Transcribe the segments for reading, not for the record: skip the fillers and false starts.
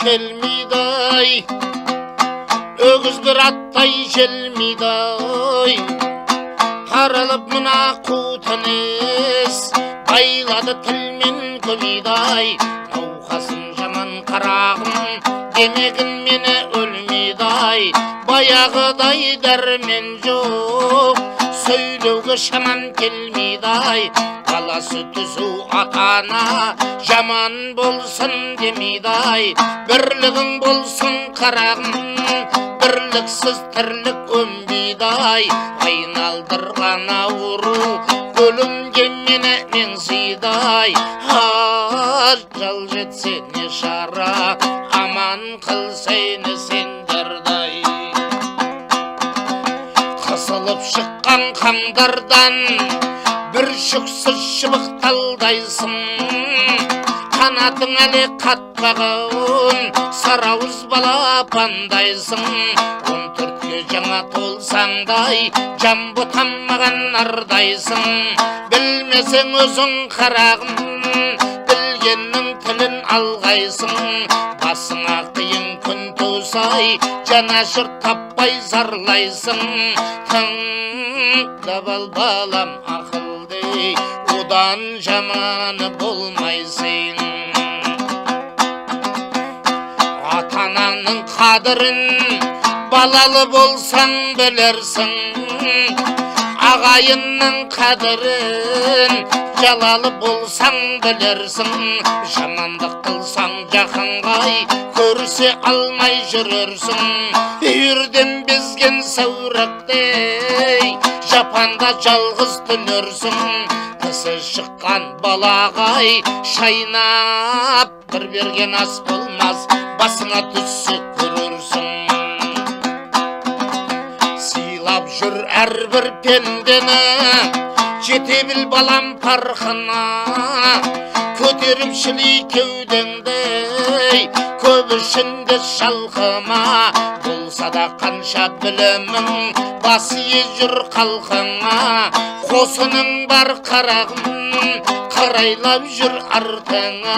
келмейді, өгіз бір аттай желмейді. Таралып мына қу тыныс, байлады тілмен көмейді. Науқасым жаман қарағым, демегін мені өлмейді. Баяғыдай дәрмен жоқ, сөйлеуге шамам келмейді. Баласы түзу атана, жаман болсын демейді. Бірлігің болсын қарағым, бірліксіз тірлік өнбейді. Айналдырған ауру, өлімге мені меңзейді. Ажал жетсе не шара, аман қылсайны сендерді. Қысылып шыққан қаңдардан бір шүксіз шыбықталдайсың. Қанатың әлі қатпағын, сарауыз балапандайсың. 14-ке жаңа толсаңдай, жамбы таммаған ардайсың. Білмесең өзің қарағым, білгеннің тілін алғайсың. Басыңа қиын күн тусай, жанашыр таппай зарлайсың. Тыңдап ал балам ақылды, одан жаманы болмайсың. Ата-ананың қадірін балалы болсаң білерсің. Ағайынның қадірін жалалы болсаң білерсің. Жамандық қылсаң жақынғай, көрсе алмай жүрерсің. Үйірден безген саурақтей, жапанда жалғыз түнерсің. Тісі шыққан балағай, шайнап бір берген ас болмас, басыңа түссе көрерсің. Сыйлап жүр әрбір пендені, жете біл балам парқына. Көтеріп шілей кеудеңдей, көп ішінде шалқыма. Болса да қанша білімің, басы жүр қалқыңа. Қосының бар қарағым, қарайлап жүр артыңа.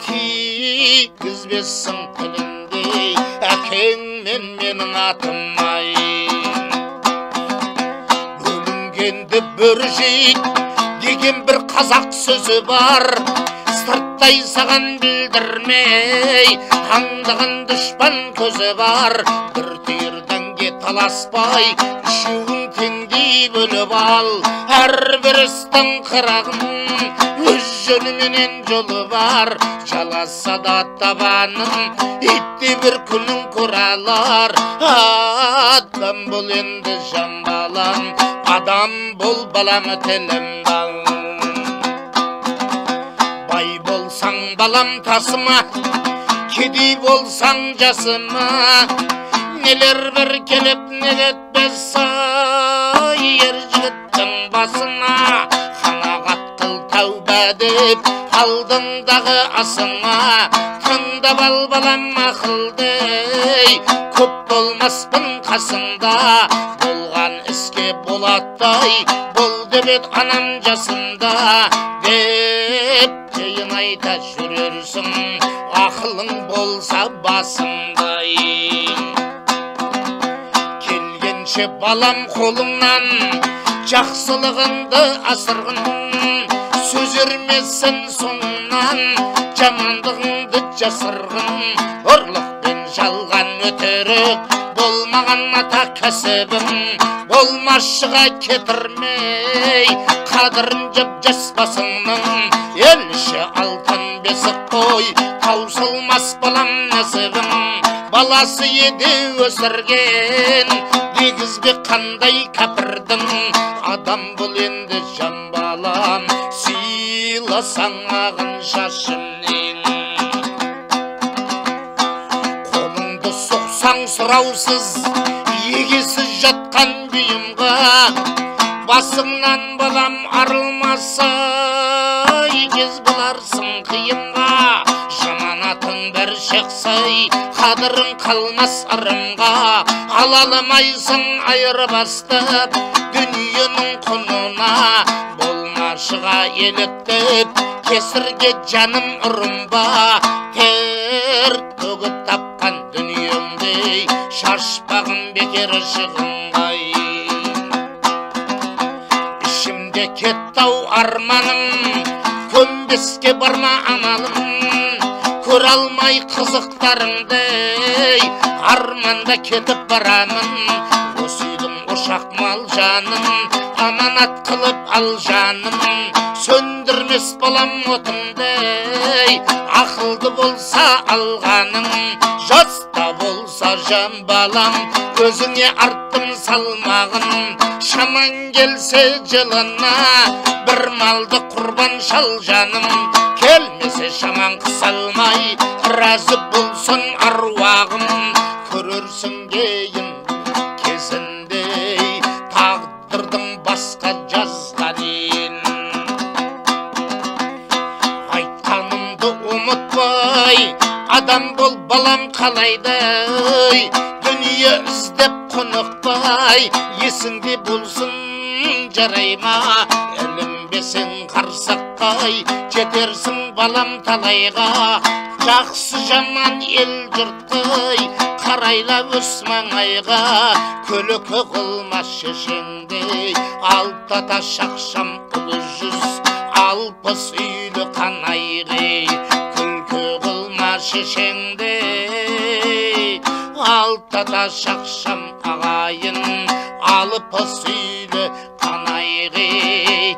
Тигізбессің тіліндей, әкең мен менің атымай. Бөлінгенді бір жейт деген бір қазақ сөзі бар. Сырттай саған білдірмей, аңдаған дұшпан көзі бар. Бір түйірденге таласпай, үшеуің теңдей бөліп ал. Әрбір істің қырағын, өз жөніменен жолы бар. Жаласа да табаным, итте бір күнің құралар. Адам бол енді жан балам, адам бол балам тілім бал. Бай болсаң балам тасыма, кедей болсаң жасыма. Нелер бір келіп не кетпес ер жігіттің басына. Қанағат қыл тәубә деп алдыңдағы асыңа. Тыңдап ал балам ақылдей, көп болмаспын қасыңда. Болған іске болаттай, бол деп ед анам жасымда. Деп жайын айта жүрерсің, ақылың болса басыңдай. Келгенше балам қолыңнан, жақсылығыңды асырғын. Сөз ермесін соңынан, жамандығыңды жасырғын. Ұрлық пен жалған өтірік болмаған ата кәсібің. Болмашыға кетірмей, қадырын жып жас басыңның. Елші алтын бесік қой, таусылмас балам нәсібің. Баласы еді өсірген, дегізбе қандай кәпірдің. Адам бұл енді жан балам, сыйласаң ағын шашымнен. Қолыңды соқсаң сұраусыз, егесіз жатқан бұйымға. Басыңнан балам арылмаса, егез боларсың қиынға. Жаманатың бір шықсай, қадырың қалмас ырымға. Алаламайсың айырбастап дүниенің құнына. Болмашыға еліктіп, кесірге жаным ұрынба. бекер төгіп тапқан дүниеңдей шашпағым бекер шығынғай. Ішімде кетті-ау арманым, көнбеске барма амалым, көре алмай қызықтарыңды арманда кетіп барамын. Осы үйдің ошақ мал жаным, аманат қылып ал жаным, сөндірмес балам отымды, ақылды болса алғаның, жаста болса жан балам, өзіңе арттым салмағын. Шаман келсе жылына бір малды құрбан шал жаным, келмесе шаман қысалмай разы болсын аруағым. Көрерсің кейін кезінде тағдырдың басқа жазғанын. Айтқанымды ұмытпай адам бол балам қалайды, дүние іздеп құнықпай есіңде болсын жарайма. Ілінбесең қарсаққай жетерсің балам талайға. Жақсы жаман ел жұрттай қарайлап өс маңайға. Көлікі қылмас шешеңдей алтата шақшам ұлы жүз, алпыс үйлі қанайғей. Күлкі қылмас шешеңдей алтата шақшам ағайын, алпыс үйлі қанайғей.